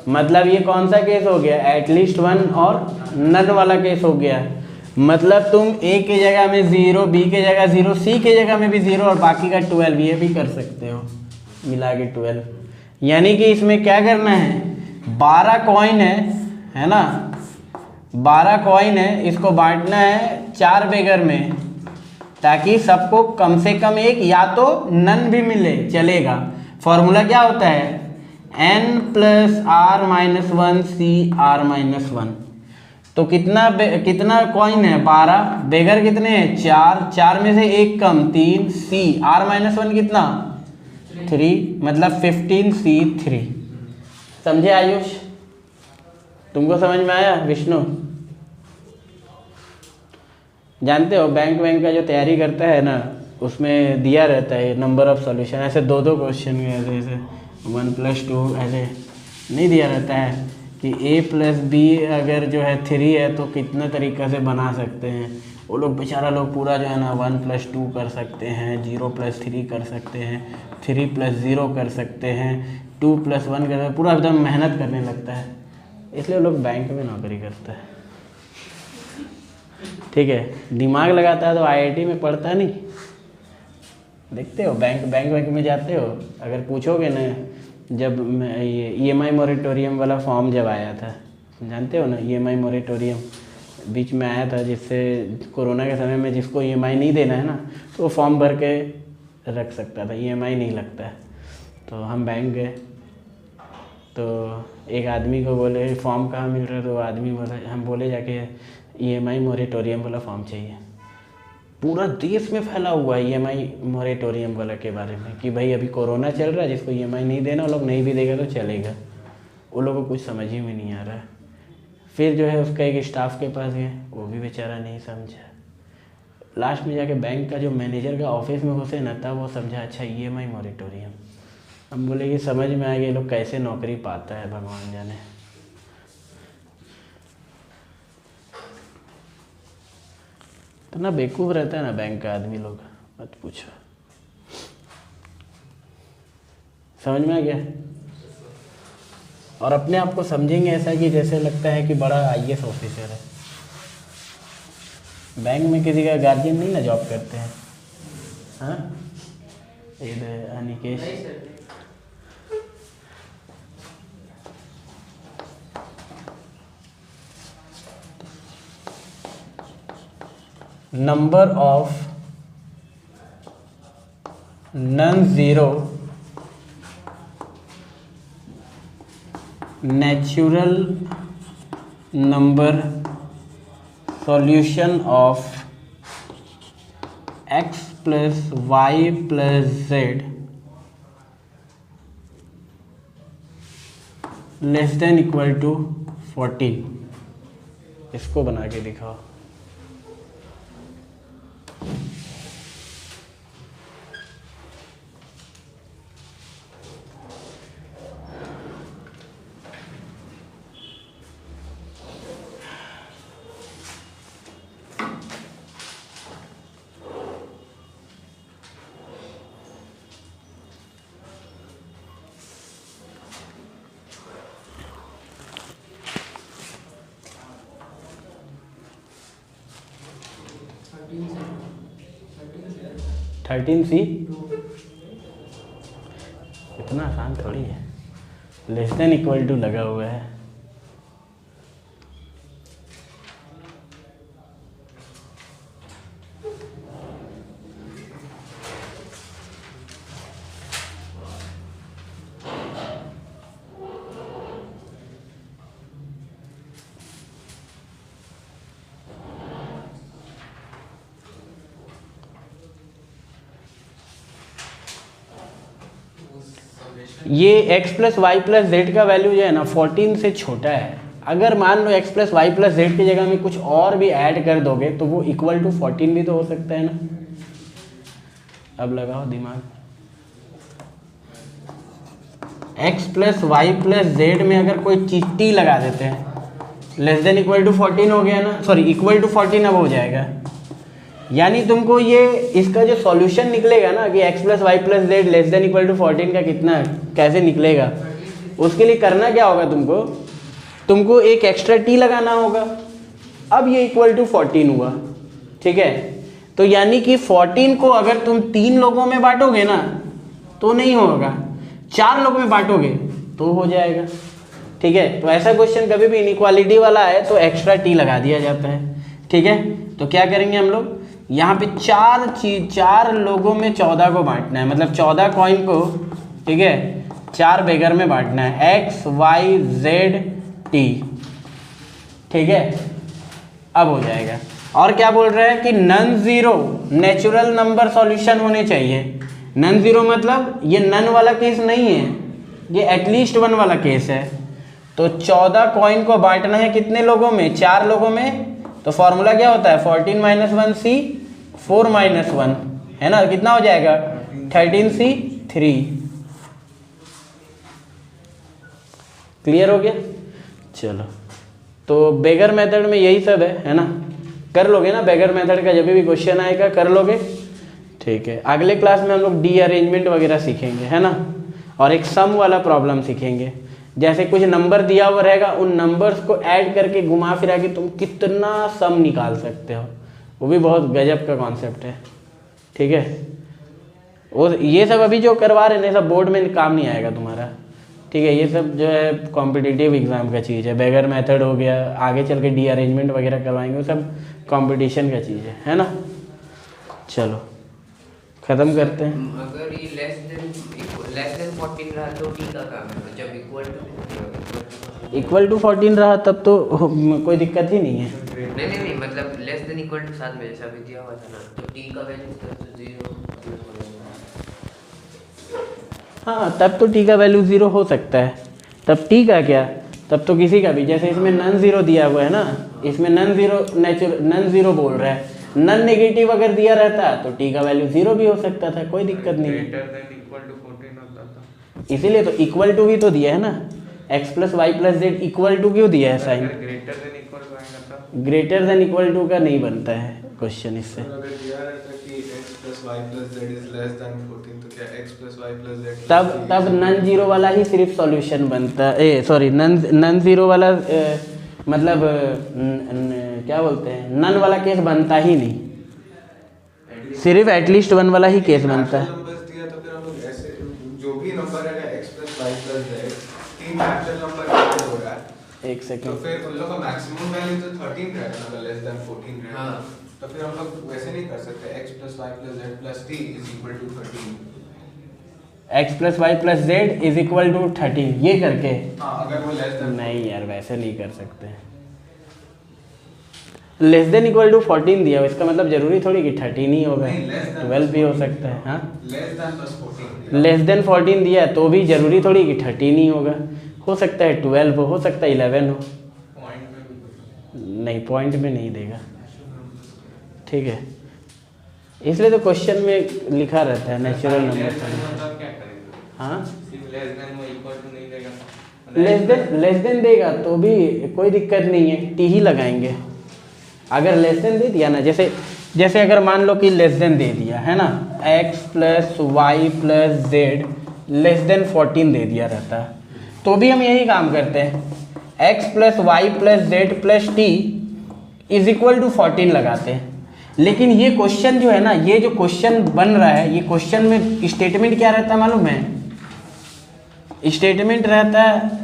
A: मतलब ये कौन सा केस हो गया? एटलीस्ट 1 और नन वाला केस हो गया। मतलब तुम ए की जगह में 0, बी की जगह 0, सी की जगह में भी 0 और बाकी का 12 ये भी कर सकते हो, मिला के 12। यानी कि इसमें क्या करना है, 12 कॉइन है ना, 12 कॉइन है, इसको बांटना है 4 बेगर में, ताकि सबको कम से कम एक या तो नन भी मिले, चलेगा। फॉर्मूला क्या होता है? n plus r minus 1 c r minus 1। तो कितना कॉइन है? 12, बेगर कितने हैं? 4, 4 में से एक कम 3, सी आर माइनस 1 कितना? 3, मतलब 15C3। समझे आयुष? तुमको समझ में आया? विष्णु जानते हो बैंक का जो तैयारी करता है ना, उसमें दिया रहता है नंबर ऑफ सॉल्यूशन, ऐसे 2-2 क्वेश्चन ऐसे 1 + 2 ऐसे नहीं दिया रहता है कि a + b अगर जो है 3 है तो कितना तरीक़ा से बना सकते हैं। वो लोग बेचारा लोग पूरा जो है ना 1 + 2 कर सकते हैं, 0 + 3 कर सकते हैं, 3 + 0 कर सकते हैं, 2 + 1 कर सकते हैं, पूरा एकदम मेहनत करने लगता है, इसलिए वो लोग बैंक में नौकरी करता है। ठीक है, दिमाग लगाता है तो आईआईटी में पढ़ता नहीं। देखते हो बैंक में जाते हो, अगर पूछोगे ना, जब ये EMI मोरेटोरियम वाला फॉर्म जब आया था, जानते हो ना, EMI मोरेटोरियम बीच में आया था, जिससे कोरोना के समय में जिसको EMI नहीं देना है ना, तो वो फॉर्म भर के रख सकता था, EMI नहीं लगता है। तो हम बैंक गए, तो एक आदमी को बोले फॉर्म कहाँ मिल रहा है, तो वो आदमी बोला, हम बोले जाके EMI मोरेटोरियम वाला फॉर्म चाहिए। पूरा देश में फैला हुआ है EMI मोरेटोरियम वाला के बारे में कि भाई अभी कोरोना चल रहा है, जिसको EMI नहीं देना, वो लोग नहीं भी देगा तो चलेगा। वो लोगों को कुछ समझ ही में नहीं आ रहा है। फिर जो है उसका एक स्टाफ के पास गए, वो भी बेचारा नहीं समझा। लास्ट में जाके बैंक का जो मैनेजर का ऑफिस में घुसे ना, तब वो समझा अच्छा EMI मोरेटोरियम। हम बोले कि समझ में आ गया ये लोग कैसे नौकरी पाता है, भगवान जाने। इतना बेवकूफ़ रहता है ना बैंक का आदमी लोग, मत पूछो। समझ में आ गया? और अपने आप को समझेंगे ऐसा कि जैसे लगता है कि बड़ा IAS ऑफिसर है। बैंक में किसी का गार्जियन नहीं ना जॉब करते हैं, हाँ? इधर Anikesh number of non-zero natural number solution of x plus y plus z less than equal to 14। इसको बना के दिखाओ। 13c इतना आसान थोड़ी है, लेस देन इक्वल टू लगा हुआ है। ये x plus y plus z का वैल्यू जो है ना 14 से छोटा है। अगर मान लो x plus y plus z की जगह में कुछ और भी ऐड कर दोगे तो वो इक्वल टू 14 भी तो हो सकता है ना। अब लगाओ दिमाग। x plus y plus z में अगर कोई चीज t लगा देते हैं, लेस देन इक्वल टू 14 हो गया ना, सॉरी इक्वल टू 14 अब हो जाएगा। यानी तुमको ये इसका जो सॉल्यूशन निकलेगा ना कि x plus y plus z less than equal to 14 का कितना कैसे निकलेगा, उसके लिए करना क्या होगा, तुमको एक एक्स्ट्रा t लगाना होगा। अब ये इक्वल टू 14 हुआ, ठीक है। तो यानी कि 14 को अगर तुम 3 लोगों में बांटोगे ना तो नहीं होगा, 4 लोगों में बांटोगे तो हो जाएगा, ठीक है। तो ऐसा क्वेश्चन कभी भी इनइक्वालिटी वाला है तो एक्स्ट्रा t लगा दिया जाता है, ठीक है। तो क्या करेंगे हम लोग, यहाँ पे 4 लोगों में 14 को बांटना है, मतलब 14 कॉइन को, ठीक है, 4 बेगर में बांटना है, x y z t, ठीक है। अब हो जाएगा। और क्या बोल रहा है कि non zero natural number solution होने चाहिए। नन जीरो मतलब ये नन वाला केस नहीं है, ये एटलीस्ट 1 वाला केस है। तो 14 कॉइन को बांटना है कितने लोगों में, 4 लोगों में। तो फॉर्मूला क्या होता है, 14 माइनस 1c 4 माइनस 1 है ना, कितना हो जाएगा 13c 3। क्लियर हो गया। चलो, तो बेगर मेथड में यही सब है ना, कर लोगे ना बेगर मेथड का, जब भी क्वेश्चन आएगा कर लोगे, ठीक है। अगले क्लास में हम लोग डी अरेंजमेंट वगैरह सीखेंगे, है ना, और एक सम वाला प्रॉब्लम सीखेंगे। जैसे कुछ नंबर दिया हुआ रहेगा, उन नंबर्स को ऐड करके घुमा फिरा के तुम कितना सम निकाल सकते हो, वो भी बहुत गजब का कॉन्सेप्ट है, ठीक है। वो ये सब अभी जो करवा रहे हैं सब बोर्ड में काम नहीं आएगा तुम्हारा, ठीक है। ये सब जो है कॉम्पिटिटिव एग्जाम का चीज़ है। बेगर मेथड हो गया, आगे चल के डी अरेंजमेंट वगैरह करवाएंगे, वो सब कंपटीशन का चीज़ है ना। चलो ख़त्म करते हैं।
D: अगर ये लेस देन 14 रहा तो t का काम है, जब
A: इक्वल टू 14 रहा तब तो कोई दिक्कत ही नहीं है।
D: नहीं मतलब लेस देन इक्वल टू साथ में जैसा अभी दिया हुआ था ना, तो t का वैल्यू तो 0।
A: हाँ, तब तो t का वैल्यू 0 हो सकता है। तब t का क्या, तब तो किसी का भी, जैसे इसमें नन ज़ीरो दिया हुआ है ना, इसमें नन ज़ीरो बोल रहा है, नन नेगेटिव अगर दिया रहता तो t का वैल्यू 0 भी हो सकता था, कोई दिक्कत नहीं है। इसीलिए तो इक्वल टू भी तो दिया है ना, x plus y plus z equal to क्यों दिया है sign, greater than equal to का नहीं बनता है क्वेश्चन इससे। तब नन जीरो वाला ही सिर्फ सॉल्यूशन बनता है, सॉरी नन जीरो वाला मतलब क्या बोलते हैं, नन वाला केस बनता ही नहीं, सिर्फ एटलीस्ट 1 वाला ही केस बनता है। एक सेकंड,
B: तो फिर उन लोग का मैक्सिमम वैल्यू तो 13 रहेगा ना, लेस देन 14 रहेगा।
D: हाँ।
B: तो फिर हम लोग वैसे नहीं कर सकते, x plus y plus z plus t is equal to 13।
A: x plus y plus z is equal to 13 ये करके,
B: हाँ, अगर वो लेस देन,
A: नहीं यार वैसे नहीं कर सकते। लेस देन इक्वल टू 14 दिया, इसका मतलब जरूरी थोड़ी कि 13 ही होगा, 12 भी हो सकता है। हाँ,
B: less than plus 14,
A: less than 14 दिया तो भी जरूरी थोड़ी कि 13 ही होगा, हो सकता है 12 हो सकता है 11 हो,
B: पॉइंट में
A: नहीं पॉइंट में नहीं देगा, ठीक है। इसलिए तो क्वेश्चन में लिखा रहता है नेचुरल नंबर। हाँ, लेस देन देगा तो भी कोई दिक्कत नहीं है, टी ही लगाएंगे। अगर लेस देन दे दिया ना, जैसे अगर मान लो कि लेस देन दे दिया है ना, x plus y plus z less than 14 दे दिया रहता तो भी हम यही काम करते हैं, x plus y plus z plus t is equal to 14 लगाते हैं। लेकिन ये क्वेश्चन जो है ना, ये जो क्वेश्चन बन रहा है, ये क्वेश्चन में स्टेटमेंट क्या रहता है मालूम है? स्टेटमेंट रहता है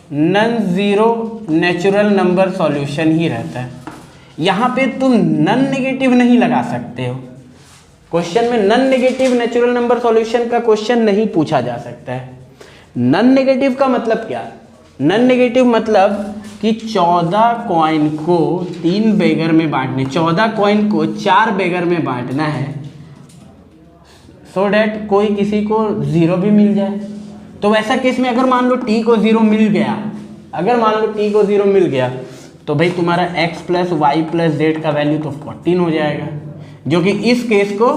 A: non zero natural number solution ही रहता है। यहाँ पे तुम नन नेगेटिव नहीं लगा सकते हो। क्वेश्चन में non negative natural number solution का क्वेश्चन नहीं पूछा जा सकता है। नन नेगेटिव का मतलब क्या? नन नेगेटिव मतलब कि 14 कॉइन को 3 बेगर में बांटने, 14 कॉइन को 4 बेगर में बांटना है, सो डैट कोई किसी को 0 भी मिल जाए। तो वैसा केस में अगर मान लो t को 0 मिल गया, अगर मान लो t को 0 मिल गया, तो भाई तुम्हारा x plus y plus z का वैल्यू तो 14 हो जाएगा, जो कि इस केस को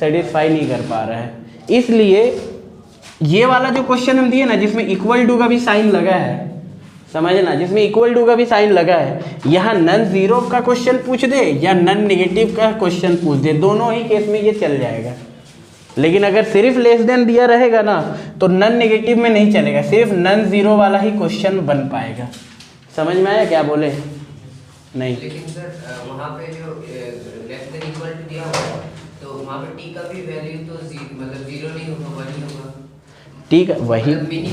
A: सेटिस्फाई नहीं कर पा रहा है। इसलिए ये वाला जो क्वेश्चन हम दिए ना, जिसमें इक्वल टू का भी साइन लगा है, समझना, जिसमें इक्वल टू का भी साइन लगा है, यहाँ नन जीरो का क्वेश्चन पूछ दे या नन नेगेटिव का क्वेश्चन पूछ दे, दोनों ही केस में ये चल जाएगा। लेकिन अगर सिर्फ लेस देन दिया रहेगा ना, तो नन नेगेटिव में नहीं चलेगा, सिर्फ नन जीरो वाला ही क्वेश्चन बन पाएगा। समझ में आया क्या बोले? नहीं।
D: लेकिन सर वहाँ पे जो लेस देन इक्वल टू दिया हुआ है, तो वहाँ पे t का भी वैल्यू तो मतलब 0 नहीं होगा, 1 ही होगा।
A: ठीक है,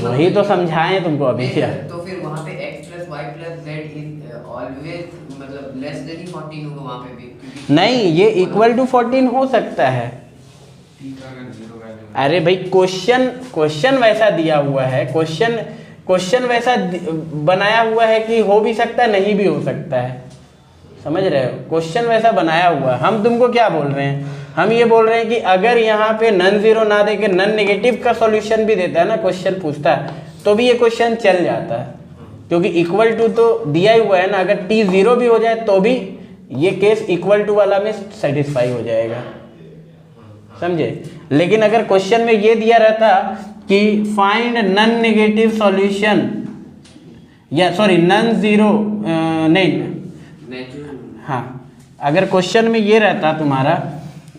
A: वही तो समझाएं तुमको अभी क्या।
D: तो फिर वहाँ पे x plus y plus z is always मतलब लेस देन ही 14 होगा वहाँ पे भी।
A: नहीं, ये इक्वल टू 14 हो सकता है। अरे भाई क्वेश्चन वैसा दिया हुआ है, क्वेश्चन वैसा बनाया हुआ है कि हो भी सकता है, नहीं भी हो सकता है। समझ रहे हो? क्वेश्चन वैसा बनाया हुआ है। हम तुमको क्या बोल रहे हैं? हम ये बोल रहे हैं कि अगर यहाँ पे नन जीरो ना दे के नन नेगेटिव का सॉल्यूशन भी देता है ना, क्वेश्चन पूछता है, तो भी ये क्वेश्चन चल जाता है, क्योंकि इक्वल टू तो दिया ही हुआ है ना। अगर t 0 भी हो जाए तो भी ये केस इक्वल टू वाला में सेटिस्फाई हो जाएगा, समझे? लेकिन अगर क्वेश्चन में ये दिया रहता कि फाइंड नन नेगेटिव सॉल्यूशन, या सॉरी नन जीरो, नहीं हाँ, अगर क्वेश्चन में ये रहता तुम्हारा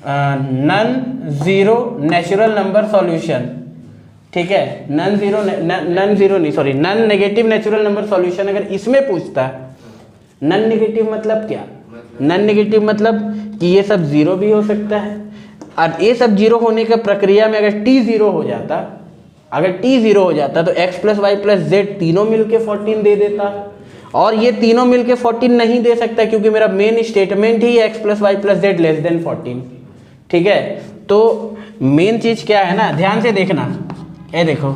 A: non zero natural number solution, ठीक है, नन जीरो नहीं, sorry non negative natural number solution, अगर इसमें पूछता, नन नेगेटिव मतलब क्या? नन नेगेटिव मतलब कि ये सब जीरो भी हो सकता है, और ये सब जीरो होने का प्रक्रिया में अगर t 0 हो जाता, अगर t 0 हो जाता तो x plus y plus z तीनों मिलके 14 दे देता, और ये तीनों मिलके 14 नहीं दे सकता, क्योंकि मेरा मेन स्टेटमेंट ही x plus y plus z less than 14। ठीक है, तो मेन चीज़ क्या है ना, ध्यान से देखना, ये देखो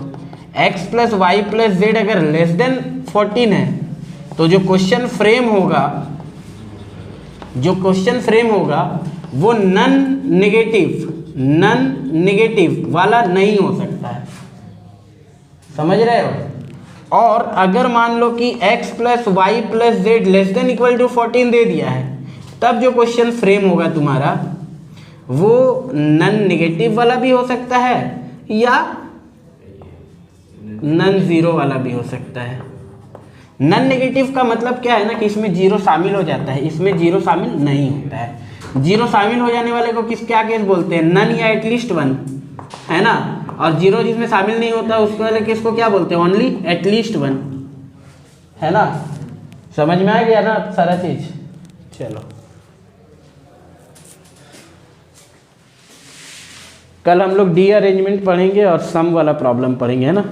A: x plus y plus z अगर लेस देन 14 है, तो जो क्वेश्चन फ्रेम होगा वो नन नेगेटिव वाला नहीं हो सकता है। समझ रहे हो? और अगर मान लो कि x plus y plus z less than equal to 14 दे दिया है, तब जो क्वेश्चन फ्रेम होगा तुम्हारा वो नन नेगेटिव वाला भी हो सकता है या नन जीरो वाला भी हो सकता है। नन नेगेटिव का मतलब क्या है ना कि इसमें जीरो शामिल हो जाता है, इसमें जीरो शामिल नहीं होता है। जीरो शामिल हो जाने वाले को क्या केस बोलते हैं? नन या एटलीस्ट 1, है ना। और जीरो जिसमें शामिल नहीं होता उसके वाले केस को क्या बोलते हैं? ओनली एटलीस्ट 1, है ना। समझ में आ गया ना सारा चीज? चलो, कल हम लोग डी अरेंजमेंट पढ़ेंगे और सम वाला प्रॉब्लम पढ़ेंगे, है ना।